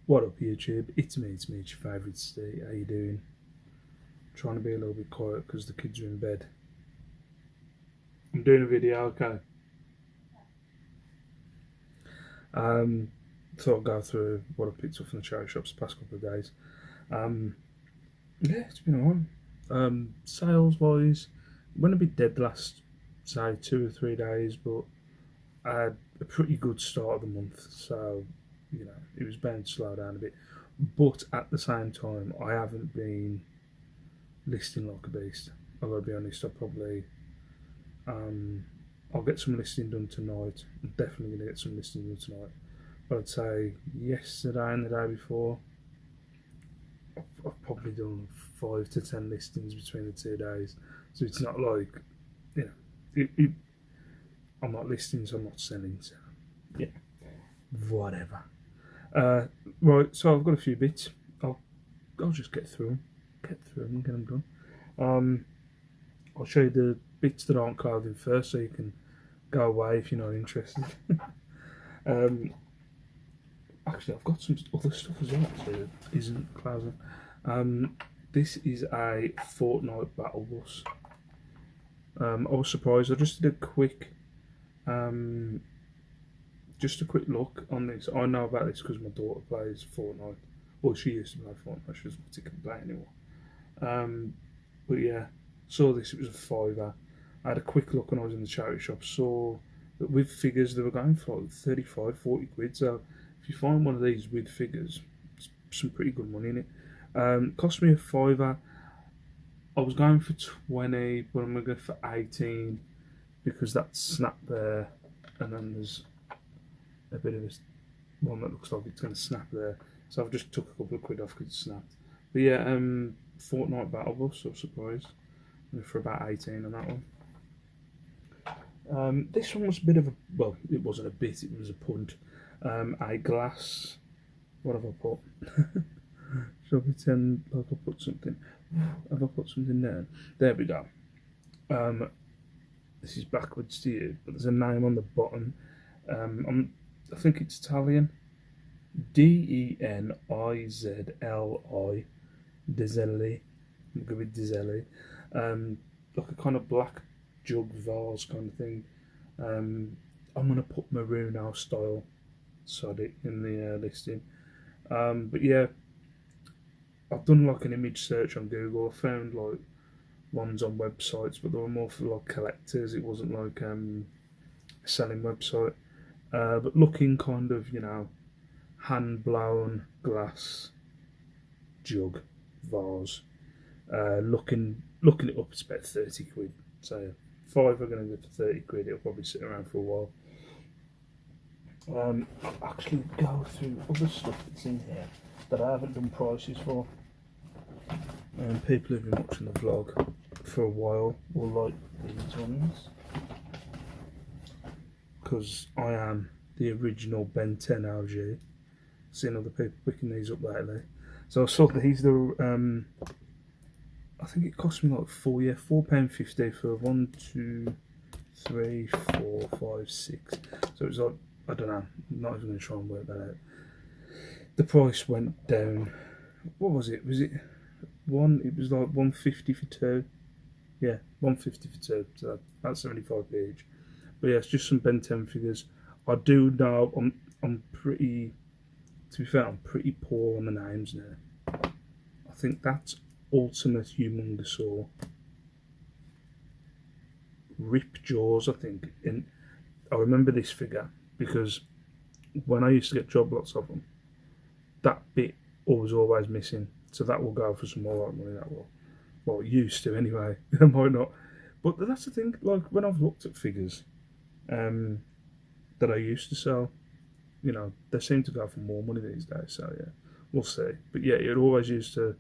What up YouTube, it's me, your favourite Steve. How you doing? Trying to be a little bit quiet because the kids are in bed. I'm doing a video, okay. Thought I'd go through what I picked up from the charity shops the past couple of days. Yeah, it's been alright. Sales wise, went a bit dead last, say, 2 or 3 days, but I had a pretty good start of the month, so you know it was bound to slow down a bit. But at the same time, I haven't been listing like a beast. I've got to be honest. I'll get some listing done tonight. I'm definitely gonna get some listing done tonight. But I'd say yesterday and the day before, I've probably done 5 to 10 listings between the 2 days. So it's not like, you know, I'm not listing, so I'm not selling. So yeah, whatever. Right, so I've got a few bits. I'll just get through them, and get them done. I'll show you the bits that aren't clothing first, so you can go away if you're not interested. Actually, I've got some other stuff as well that isn't clothing. This is a Fortnite battle bus. I was surprised. I just did a quick look on this. I know about this because my daughter plays Fortnite. Well, she used to play Fortnite. She doesn't particularly play anymore. But yeah, saw this. It was a £5. I had a quick look when I was in the charity shop. Saw that with figures they were going for like 35, 40 quid. So if you find one of these with figures, it's some pretty good money in it. Cost me a £5. I was going for 20, but I'm gonna go for 18 because that's snap there, and then there's a bit of a one that looks like it's going to snap there. So I've just took a couple of quid off because it snapped. But yeah, Fortnite Battle Bus, so surprised. For about 18 on that one. This one was a bit of a, well, it wasn't a bit, it was a punt. A glass, what have I put? Shall I pretend like I put something? Have I put something there? There we go. This is backwards to you, but there's a name on the bottom. I think it's Italian. Denizli. Dizelli. I'm going with Dizelli. Like a kind of black jug vase kind of thing. I'm going to put Maruno style sod it in the listing. But yeah, I've done like an image search on Google. I found like ones on websites, but they were more for like collectors. It wasn't like a selling website. But looking kind of, you know, hand blown glass jug vase. Looking it up, it's about 30 quid. So if I were going to go for 30 quid, it'll probably sit around for a while. I'll actually go through other stuff that's in here that I haven't done prices for. People who've been watching the vlog for a while will like these ones, because I am the original Ben 10 LG. Seen other people picking these up lately. So I saw these, I think it cost me like £4.50 for 1, 2, 3, 4, 5, 6. So it was like, I don't know, I'm not even going to try and work that out. The price went down. What was it? Was it one? It was like 150 for 2. Yeah, 150 for 2. So that's 75p each. But yeah, it's just some Ben 10 figures. I do know I'm pretty, to be fair, I'm pretty poor on the names now. I think that's Ultimate Humongosaur. Rip Jaws, I think. And I remember this figure because when I used to get job lots of them, that bit was always missing. So that will go for some more money, that will. Well, it used to anyway. It might not. But that's the thing, like when I've looked at figures that I used to sell, you know, they seem to go for more money these days. So yeah, we'll see. But yeah, I always used to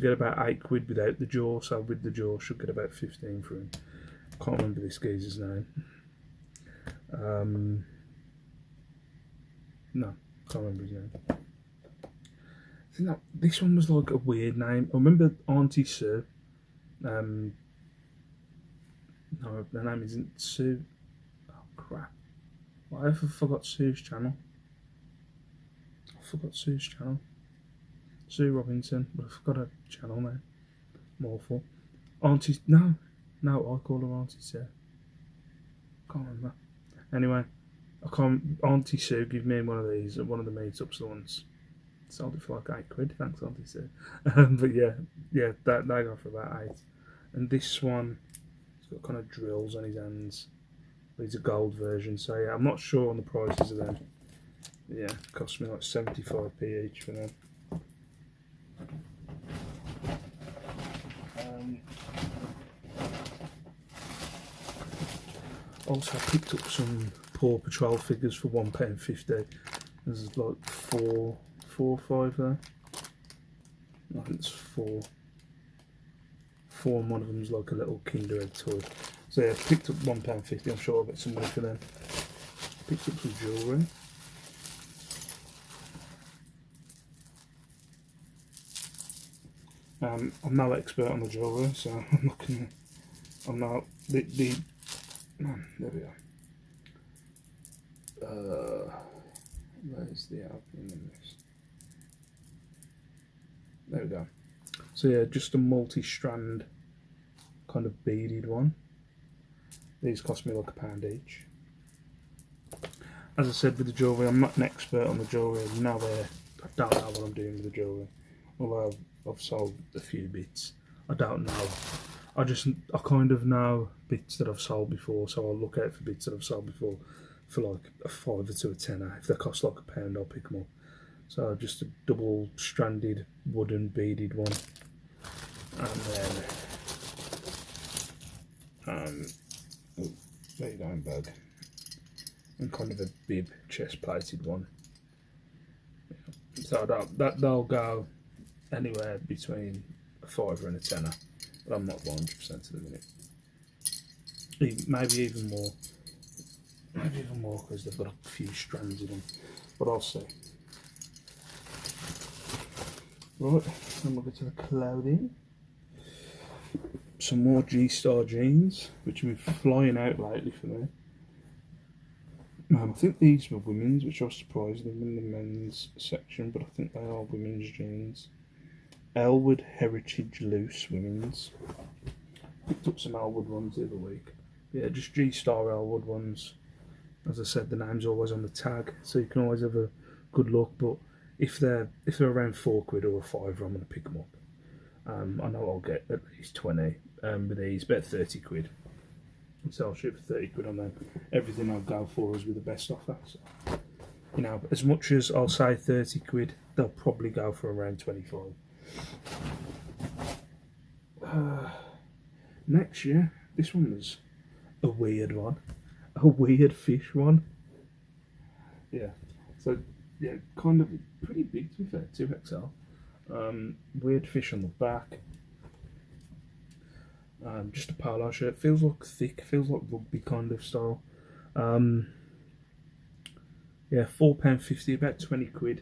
get about 8 quid without the jaw. So with the jaw, I should get about 15 for him. Can't remember this geezer's name. No, can't remember his name. I think that this one was like a weird name. I remember Auntie Sue. No, her name isn't Sue. Oh crap! Why have I forgot Sue's channel? forgot Sue's channel. Sue Robinson, but I forgot her channel now. I'm awful. Auntie, no, I call her Auntie Sue. Can't remember. Anyway, I can't. Auntie Sue gave me one of these at one of the meetups once. Sold it for like £8. Thanks, Auntie Sue. But yeah, that they go for about 8. And this one, it's got kind of drills on his hands. These are gold version, so yeah, I'm not sure on the prices of them. Yeah, it cost me like 75p each for them. Also, I picked up some Paw Patrol figures for £1.50. There's like four or five there. I think it's four. And one of them's like a little Kinder Egg toy. So yeah, I picked up £1.50. I'm sure I'll get some money for them. Picked up some jewellery. I'm no expert on the jewellery, so I'm not gonna. I'm not there we are. Where's the opening in this? There we go. So yeah, just a multi-strand kind of beaded one. These cost me like £1 each. As I said with the jewellery, I'm not an expert on the jewellery. I don't know what I'm doing with the jewellery. Although I've sold a few bits, I don't know. I kind of know bits that I've sold before, so I'll look out for bits that I've sold before for like a £5 to a tenner. If they cost like £1, I'll pick them up. So just a double-stranded wooden beaded one, and then there you go, bag, and kind of a bib chest-plated one. So they'll go anywhere between a £5 and a tenner, but I'm not 100% at the minute. Maybe even more because they've got a few strands in them, but I'll see. Right, then we'll get to the clothing. Some more G-Star jeans, which have been flying out lately for me. I think these were women's, which I was surprised them in the men's section, but I think they are women's jeans. Elwood Heritage Loose women's. Picked up some Elwood ones the other week. Yeah, just G-Star Elwood ones. As I said, the name's always on the tag, so you can always have a good look. But if they're around £4 or £5, I'm going to pick them up. I know I'll get at least 20 with these, bet £30. So I'll shoot for £30 on them. Everything I'll go for is with the best offer. So, you know, as much as I'll say £30, they'll probably go for around 25. Next year, this one was a weird one, a weird fish one. Yeah, so yeah, kind of pretty big to be fair, 2XL. Weird fish on the back. Just a polo shirt. Feels like thick. Feels like rugby kind of style. Yeah, £4.50, about £20.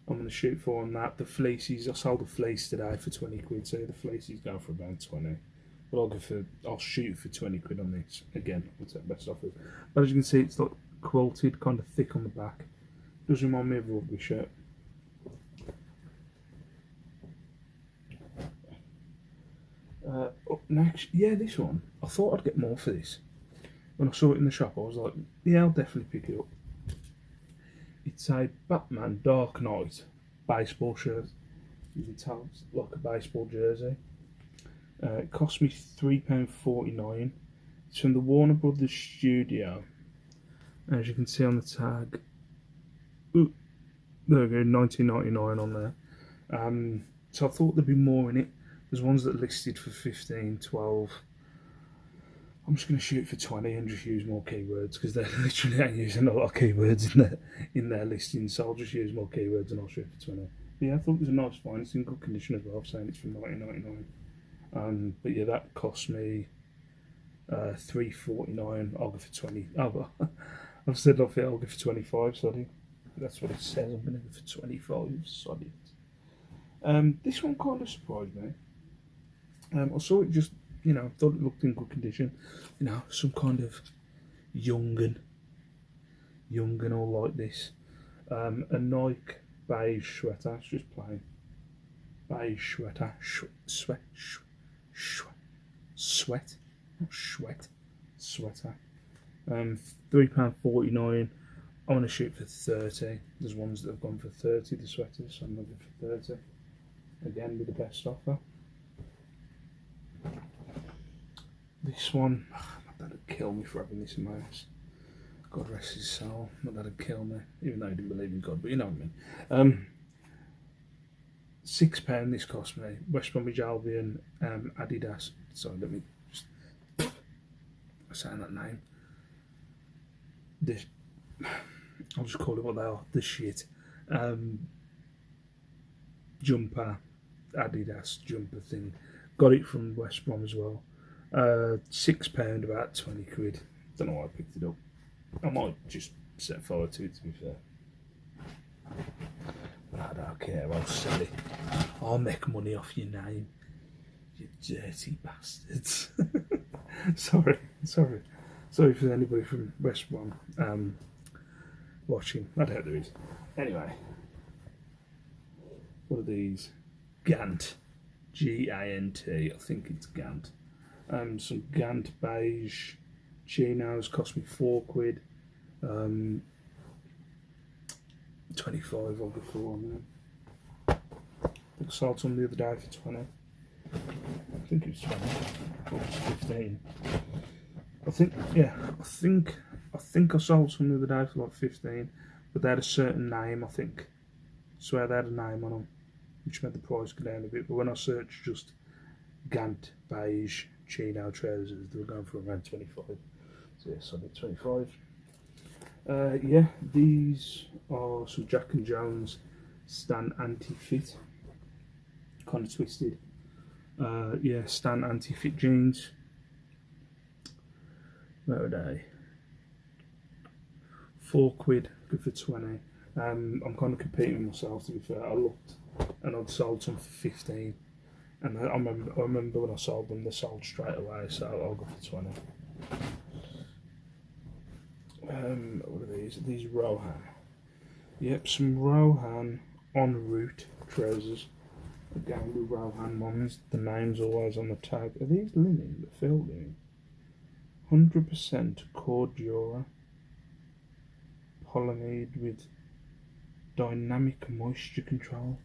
I'm going to shoot for on that. The fleeces, I sold a fleece today for £20, so the fleeces go for about 20. But I'll shoot for £20 on this. Again, I'll take best offers. But as you can see, it's like quilted, kind of thick on the back. Does remind me of a rugby shirt. Up next, yeah, this one. I thought I'd get more for this. When I saw it in the shop, I was like, yeah, I'll definitely pick it up. It's a Batman Dark Knight baseball shirt. You can tell it's like a baseball jersey. It cost me £3.49. It's from the Warner Brothers studio. As you can see on the tag, there we go, £19.99 on there. So I thought there'd be more in it. There's ones that are listed for 15, 12. I'm just going to shoot for 20 and just use more keywords because they're literally ain't using a lot of keywords in their listings. So I'll just use more keywords and I'll shoot for 20. But yeah, I thought it was a nice find. It's in good condition as well. I'm saying it's from 1999. But yeah, that cost me £3.49. I'll go for 20. Oh, well, I've said I'll go for 25. Sorry, that's what it says. I'm going to go for 25. Sorry. This one kind of surprised me. I saw it just, thought it looked in good condition. Some kind of young and all like this. A Nike beige sweater. It's just plain beige sweater. Sweat, not sweat. Sweater. £3.49. I want to shoot for 30. There's ones that have gone for 30, the sweaters, so I'm looking for 30. Again, with the best offer. This one, my dad would kill me for having this in my house. God rest his soul. My dad would kill me, even though he didn't believe in God, but you know what I mean. £6 this cost me. West Bromwich Albion, Adidas. Sorry, let me just say that name. This, I'll just call it what they are. The shit. Jumper, Adidas jumper thing. Got it from West Brom as well. £6, about 20 quid. Don't know why I picked it up. I might just set fire to it, to be fair. But I don't care, I'll sell it. I'll make money off your name, you dirty bastards. sorry for anybody from West Brom watching. I doubt there is. Anyway, what are these? Gant, G-A-N-T. I think it's Gant. Some Gant beige chinos cost me £4. 25 I'll go for on them. I sold some the other day for 20. I think it was 20. Or it was 15. I think I sold some the other day for like 15, but they had a certain name, I think. I swear they had a name on them, which made the price go down a bit, but when I searched just Gant beige chino trousers, they were going for around 25. So yeah, so I did 25. Yeah, these are some Jack and Jones Stan Anti-Fit, kind of twisted. Yeah, Stan Anti-Fit jeans. Where are they? £4, good for 20. I'm kind of competing with myself, to be fair. I looked and I'd sold some for 15, and I remember when I sold them, they sold straight away, so I'll go for 20. What are these? These Rohan. Yep, some Rohan en route trousers. Again, the Rohan ones. The name's always on the tag. Are these linen? That feel linen. 100% Cordura. Polyamide with dynamic moisture control.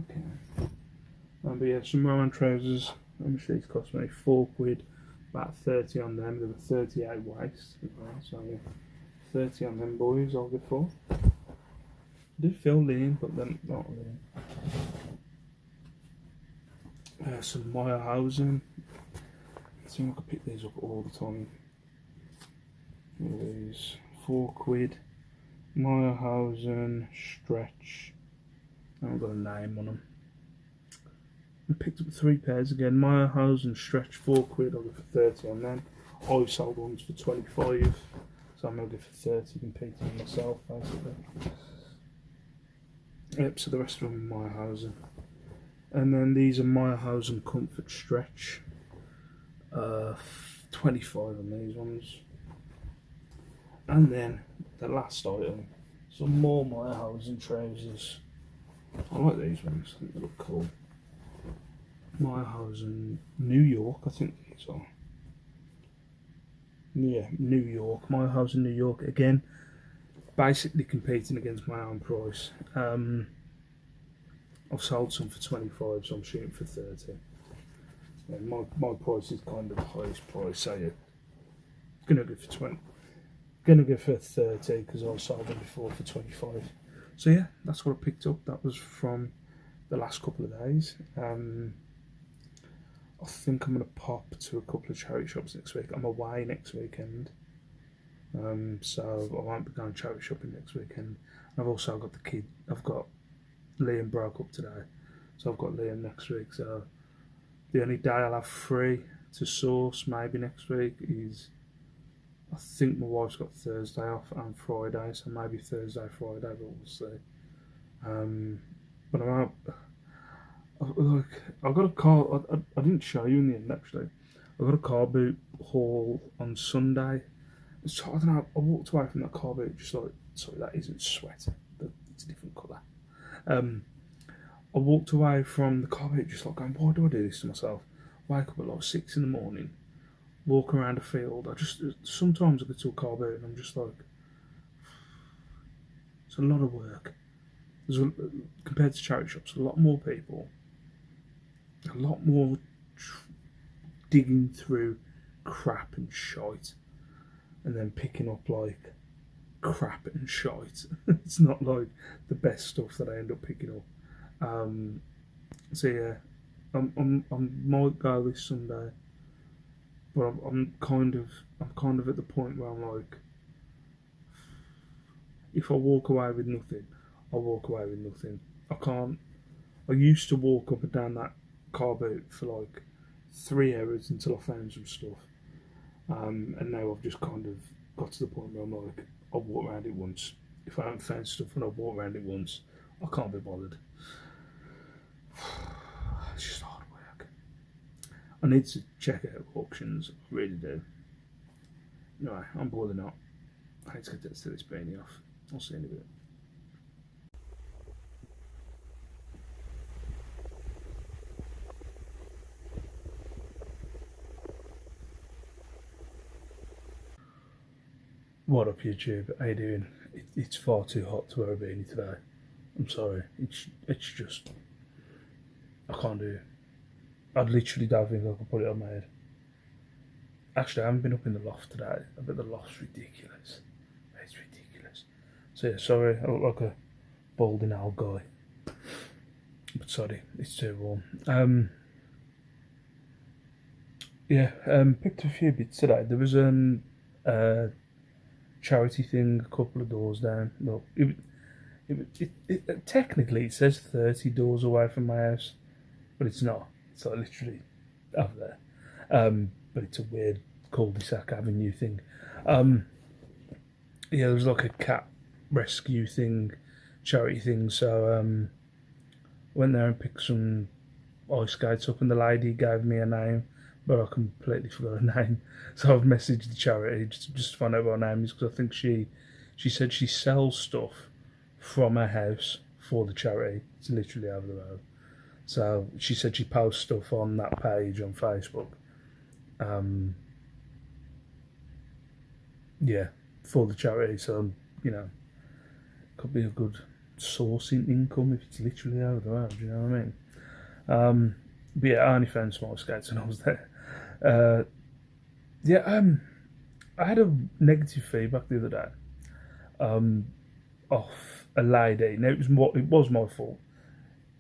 Okay. But yeah, some Rohan trousers. How much these cost me? £4. About 30 on them. They were 38 waist as well, so yeah, 30 on them boys I'll go for. I did feel lean, but then not lean. Some Meyerhausen. I seem like I pick these up all the time. What are these? £4. Meyerhausen stretch. I haven't got a name on them. I picked up 3 pairs again. Meyerhausen stretch, £4. I'll go for 30 on them. I sold ones for 25, so I'm going to go for 30, competing with myself basically. Yep, so the rest of them are Meyerhausen. And then these are Meyerhausen Comfort Stretch. 25 on these ones. And then the last item, some more Meyerhausen trousers. I like these ones, I think they look cool. Meyerhausen New York, I think these are. Yeah, New York. Meyerhausen New York. Again, basically competing against my own price. I've sold some for 25, so I'm shooting for 30. Yeah, my price is kind of the highest price, so yeah, gonna go for 20. Gonna go for 30 because I sold them before for 25. So yeah, that's what I picked up. That was from the last couple of days. I think I'm going to pop to a couple of charity shops next week. I'm away next weekend, so I won't be going charity shopping next weekend. I've also got the kid. I've got Liam broke up today, so I've got Liam next week. So the only day I'll have free to source maybe next week is, I think my wife's got Thursday off and Friday, so maybe Thursday, Friday, but we'll see. But I'm out. I got a car. I didn't show you in the end actually. I got a car boot haul on Sunday. So I don't know. I walked away from that car boot just like, sorry, that isn't sweat. it's a different colour. I walked away from the car boot just like going, why do I do this to myself? Wake up at like 6 in the morning, walk around a field. Sometimes I get to a car boot and I'm just like, it's a lot of work. Compared to charity shops, a lot more people, a lot more digging through crap and shite, and then picking up like crap and shite. It's not like the best stuff that I end up picking up. So yeah, I might go this Sunday, but I'm kind of at the point where I'm like, if I walk away with nothing, I'll walk away with nothing. I can't. I used to walk up and down that car boot for like 3 hours until I found some stuff, and now I've just kind of got to the point where I'm like, I'll walk around it once. If I haven't found stuff and I walk around it once, I can't be bothered. It's just hard work. I need to check out auctions. I really do. Anyway, I'm boiling up. I hate to get this beanie off. I'll see you in a bit. What up, YouTube? How you doing? It's far too hot to wear a beanie today. I'm sorry. It's just, I can't do it. I literally don't think I could put it on my head. Actually, I haven't been up in the loft today. I bet the loft's ridiculous. It's ridiculous. So yeah, sorry, I look like a balding old guy. But sorry, it's too warm. Picked a few bits today. There was charity thing a couple of doors down. Well, technically it says 30 doors away from my house, but it's not. It's like literally over there. But it's a weird cul-de-sac avenue thing. There was like a cat rescue thing, charity thing. So went there and picked some ice skates up, and the lady gave me a name, but I completely forgot her name. So I've messaged the charity just to find out what her name is, because I think she said she sells stuff from her house for the charity. It's literally over the road. So she said she posts stuff on that page on Facebook. For the charity. So, could be a good source in income if it's literally over the road, you know what I mean? But yeah, I only found small skates when I was there. I had a negative feedback the other day off a lady. Now it was my fault.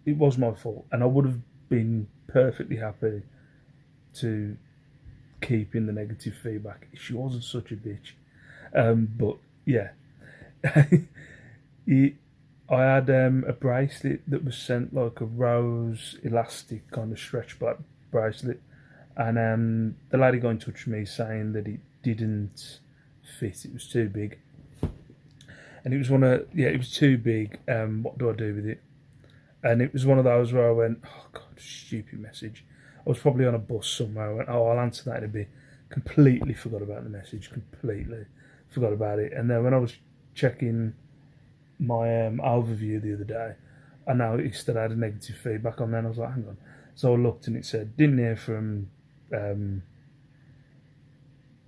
It was my fault, and I would have been perfectly happy to keep in the negative feedback if she wasn't such a bitch. But yeah, I had a bracelet that was sent, like a rose elastic kind of stretch bracelet, and the lady got in touch with me saying that it didn't fit. It was too big, and it was too big. What do I do with it? And it was one of those where I went, oh god, stupid message. I was probably on a bus somewhere. I went, oh, I'll answer that in a bit. Completely forgot about the message. Completely forgot about it. And then when I was checking my overview the other day, I noticed that I had a negative feedback on there. And I was like, hang on. So I looked and it said, didn't hear from,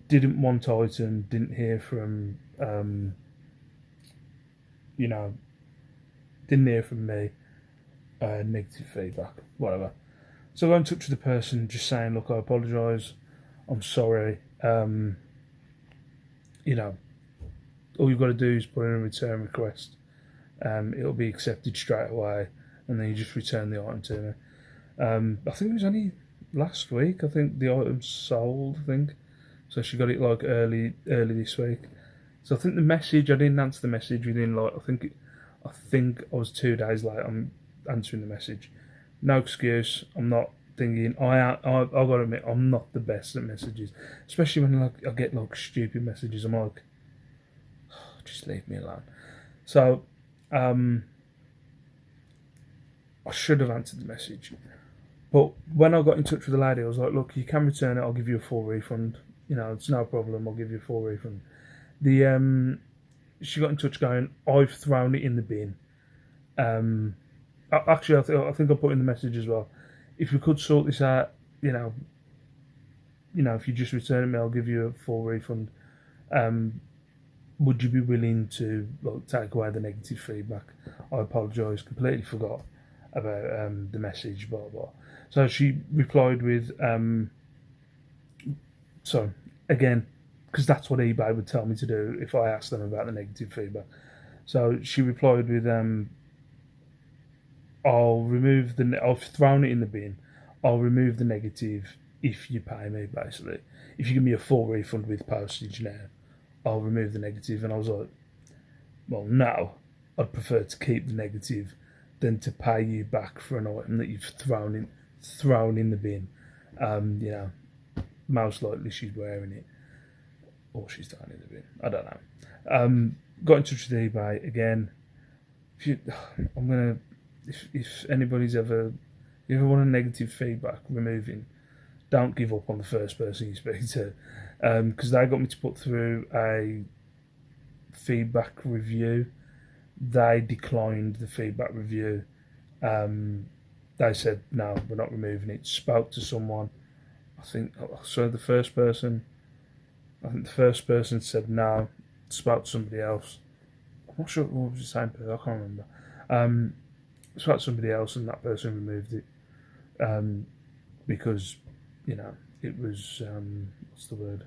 didn't want item, didn't hear from, didn't hear from me. Negative feedback, whatever. So I got in touch with the person, just saying, look, I apologise, I'm sorry. All you've got to do is put in a return request. It'll be accepted straight away, and then you just return the item to me. I think it was only last week. I think the item sold. I think so. She got it like early this week. So I think the message, I didn't answer the message within like I think I was 2 days late. I'm answering the message. No excuse. I'm not thinking. I've got to admit, I'm not the best at messages, especially when I get like stupid messages. I'm like, oh, just leave me alone. So I should have answered the message, but when I got in touch with the lady, I was like, look, you can return it. I'll give you a full refund. It's no problem. I'll give you a full refund. She got in touch going, I've thrown it in the bin. Actually, I think I put in the message as well. If we could sort this out, if you just return me, I'll give you a full refund. Would you be willing to take away the negative feedback? I apologise, completely forgot about the message, blah blah. So she replied with, so again, because that's what eBay would tell me to do if I asked them about the negative feedback. So she replied with, I've thrown it in the bin. I'll remove the negative if you pay me, basically. If you give me a full refund with postage now, I'll remove the negative. And I was like, well, no, I'd prefer to keep the negative than to pay you back for an item that you've thrown in the bin. Most likely she's wearing it, or she's thrown it in the bin. I don't know. Got in touch with eBay again. If anybody's ever want a negative feedback removing, don't give up on the first person you speak to, because they got me to put through a feedback review. They declined the feedback review. They said no, we're not removing it. Spoke to someone. I think the first person said no. Spoke to somebody else. I'm not sure what was the same person. I can't remember. Spoke to somebody else, and that person removed it because it was what's the word?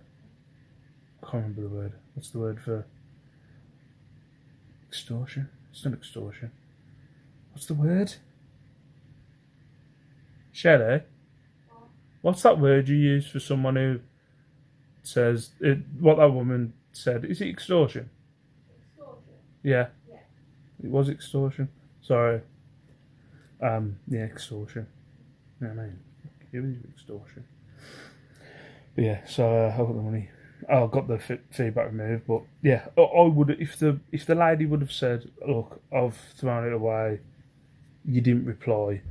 I can't remember the word. What's the word for extortion? It's not extortion. What's the word? Shelly, what's that word you use for someone who says what that woman said? Is it extortion? Extortion? Yeah. Yeah. It was extortion. Sorry. Extortion. You know what I mean? It was extortion. But yeah, so I got the money. I got the feedback removed, but yeah, I would if the lady would have said, "Look, I've thrown it away. You didn't reply."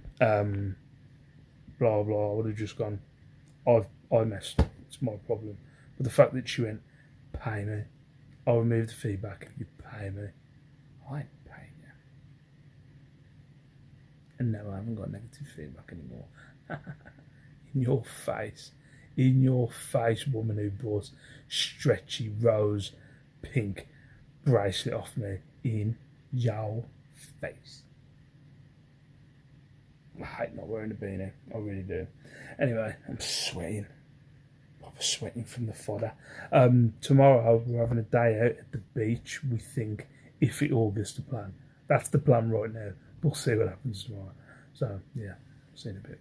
Blah blah. I would have just gone, I messed up. It's my problem. But the fact that she went, pay me. I'll remove the feedback. You pay me. I ain't paying you. And no, I haven't got negative feedback anymore. In your face, woman who bought stretchy rose pink bracelet off me. In your face. I hate not wearing a beanie. I really do. Anyway, I'm sweating. I'm sweating from the fodder. Tomorrow we're having a day out at the beach, we think, if it all goes to plan. That's the plan right now. We'll see what happens tomorrow. So, yeah, see you in a bit.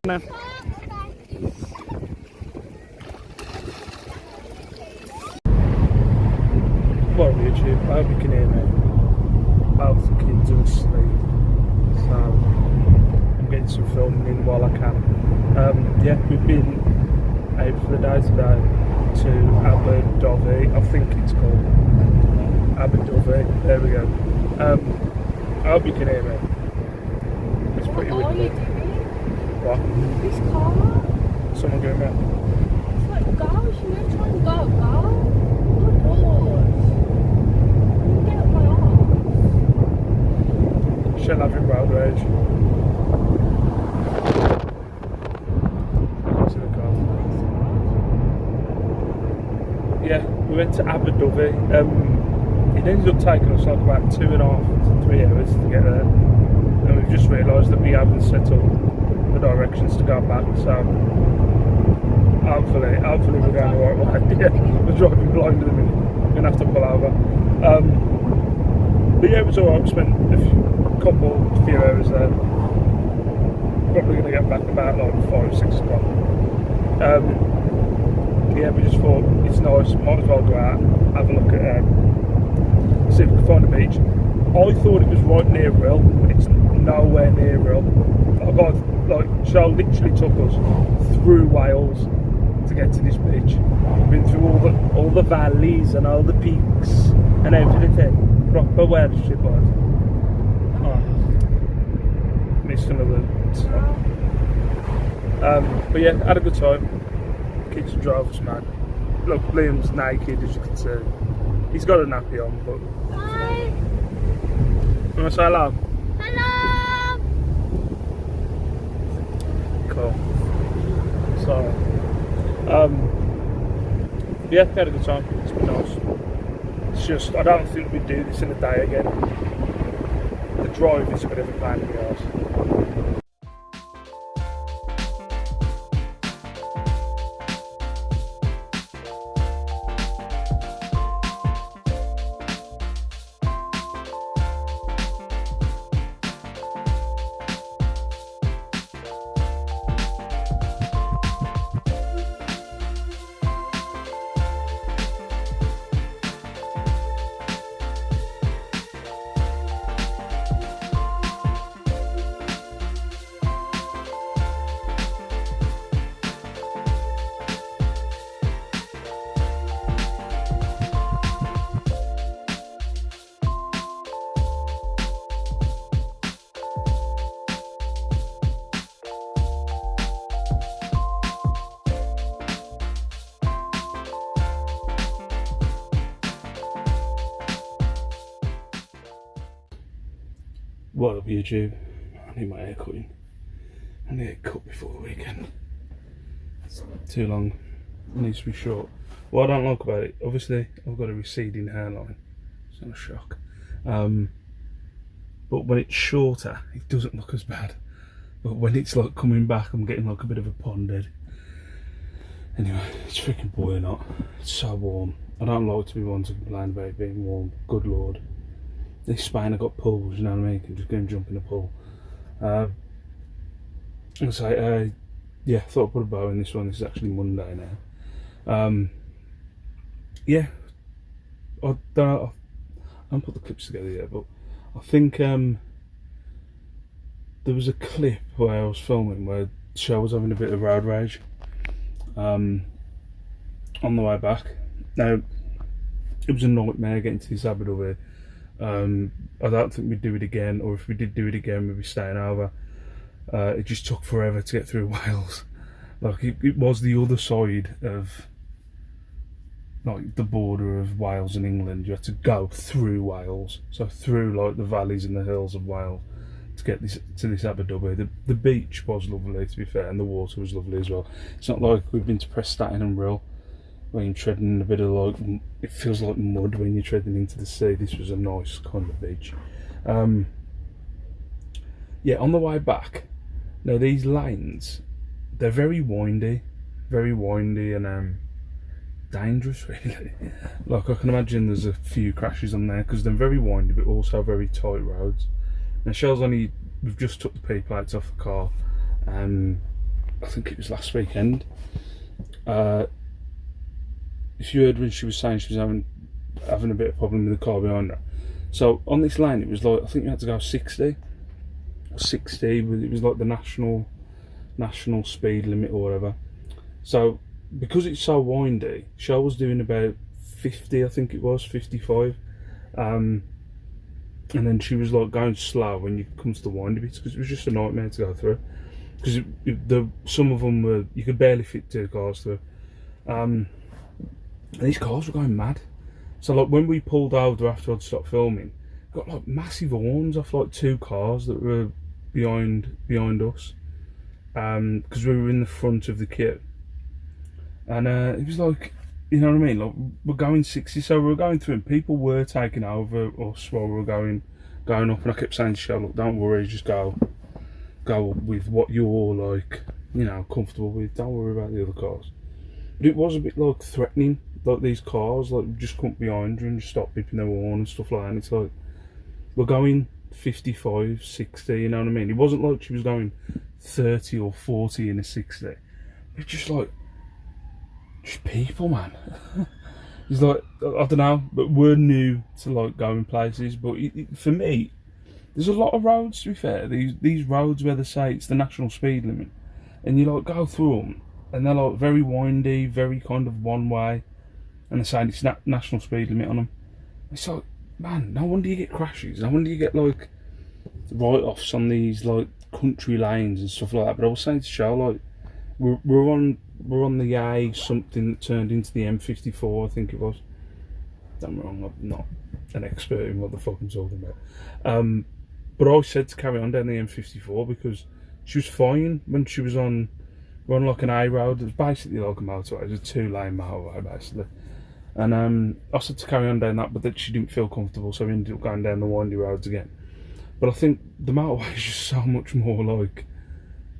No. What YouTube? I hope you can hear me. Both the kids are asleep, so I'm getting some filming in while I can. We've been out for the day today to Abu Dhabi. I think it's called Abu Dhabi. There we go. I hope you can hear me. It's pretty windy. What? This car? Someone going round? It's like, go, she knows trying to go. Good lord. Get up my arse. Shall have him road rage. Can't see the car. Yeah, we went to Abu Dhabi. It ended up taking us like about 2.5 to 3 hours to get there. And we've we've just realised that we haven't set up the directions to go back, so hopefully we're going the right way. Yeah, we're driving blind at the minute. We're going to have to pull over. But yeah, it was alright. We spent a few hours there. Probably going to get back about like 5-6 o'clock. Yeah, we just thought it's nice, might as well go out, have a look at see if we can find a beach. I thought it was right near Rill, but it's nowhere near Rill. Charles literally took us through Wales to get to this beach. We've been through all the valleys and all the peaks and everything. Proper Welsh it was. Oh, missed another time. But yeah, had a good time. Kids drove us mad. Look, Liam's naked, as you can see. He's got a nappy on, but. Hi. You want to say hello? Hello. Cool. So, yeah, we had a good time. It's been nice. It's just, I don't think we'd do this in a day again. The drive is a bit of a pain in the arse. What up, YouTube? I need my hair cutting. I need it cut before the weekend. It's too long. It needs to be short. What I don't like about it, obviously, I've got a receding hairline. It's not a shock. But when it's shorter, it doesn't look as bad. But when it's like coming back, I'm getting like a bit of a pond head. Anyway, it's freaking boiling hot. It's so warm. I don't like to be one to complain about it being warm. Good lord. This Spain, I got pools, you know what I mean? You can just go and jump in a pool. Yeah, thought I'd put a bow in this one. This is actually Monday now. Yeah, I haven't put the clips together yet, but I think there was a clip where I was filming where Shell was having a bit of road rage on the way back. Now, it was a nightmare getting to this Abu Dhabi. I don't think we'd do it again, or if we did do it again, we'd be staying over. It just took forever to get through Wales. Like it was the other side of like the border of Wales and England. You had to go through Wales, so through like the valleys and the hills of Wales to get to this Abu Dhabi. The beach was lovely, to be fair, and the water was lovely as well. It's not like we've been to Prestatyn and Rill, where you're treading in a bit of like, it feels like mud when you're treading into the sea. This was a nice kind of beach. Yeah, on the way back, now these lanes, they're very windy and dangerous really. Like I can imagine there's a few crashes on there because they're very windy but also very tight roads. Now we've just took the P plates off the car, I think it was last weekend. If you heard when she was saying she was having a bit of problem with the car behind her. So on this lane, it was like, I think you had to go 60, but it was like the national speed limit or whatever. So because it's so windy, Shell was doing about 50, I think it was 55, and then she was like going slow when you come to the windy bits because it was just a nightmare to go through. Because some of them were, you could barely fit 2 cars through. And these cars were going mad. So like when we pulled over after I'd stopped filming, got like massive horns off like 2 cars that were behind us, because we were in the front of the queue. And it was like, you know what I mean, like we're going 60, so we were going through and people were taking over us while we were going going up, and I kept saying to Shell, look, don't worry, just go with what you're like, you know, comfortable with. Don't worry about the other cars. But it was a bit like threatening, like these cars, like just come behind her and just stop beeping their horn and stuff like that. And it's like, we're going 55, 60, you know what I mean? It wasn't like she was going 30 or 40 in a 60. It's just like, just people, man. It's like, I don't know, but we're new to like going places. But for me, there's a lot of roads, to be fair. These roads where they say it's the national speed limit, and you like go through them, and they're like very windy, very kind of one way, and they're saying it's national speed limit on them. It's like, man, no wonder you get crashes. No wonder you get like write-offs on these like country lanes and stuff like that. But I was saying to Shell, like, we're on the A something that turned into the M54, I think it was. Don't get me wrong, I'm not an expert in what the fuck I'm talking about. But I said to carry on down the M54 because she was fine when she was on like an A road. It was basically like a motorway. It was a 2-lane motorway basically. And I said to carry on down that, but that she didn't feel comfortable, so we ended up going down the windy roads again. But I think the motorway is just so much more like,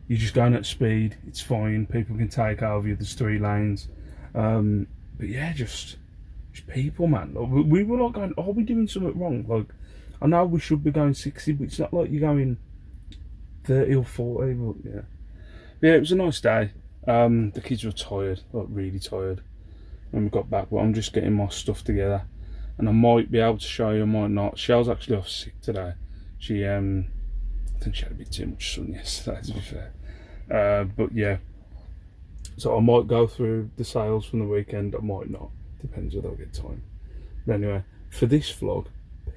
you're just going at speed, it's fine, people can take over you, there's 3 lanes. But yeah, just people, man. Like, we were like going, are we doing something wrong? Like, I know we should be going 60, but it's not like you're going 30 or 40, but yeah. But yeah, it was a nice day. The kids were tired, like really tired when we got back, but I'm just getting my stuff together. And I might be able to show you, I might not. Shell's actually off sick today. She, I think she had a bit too much sun yesterday, to be fair. But yeah, so I might go through the sales from the weekend, I might not, depends whether I get time. But anyway, for this vlog,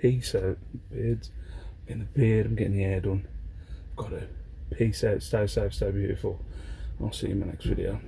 peace out, beards. I'm getting the beard, I'm getting the hair done. Got to peace out, stay safe, stay beautiful. I'll see you in my next video.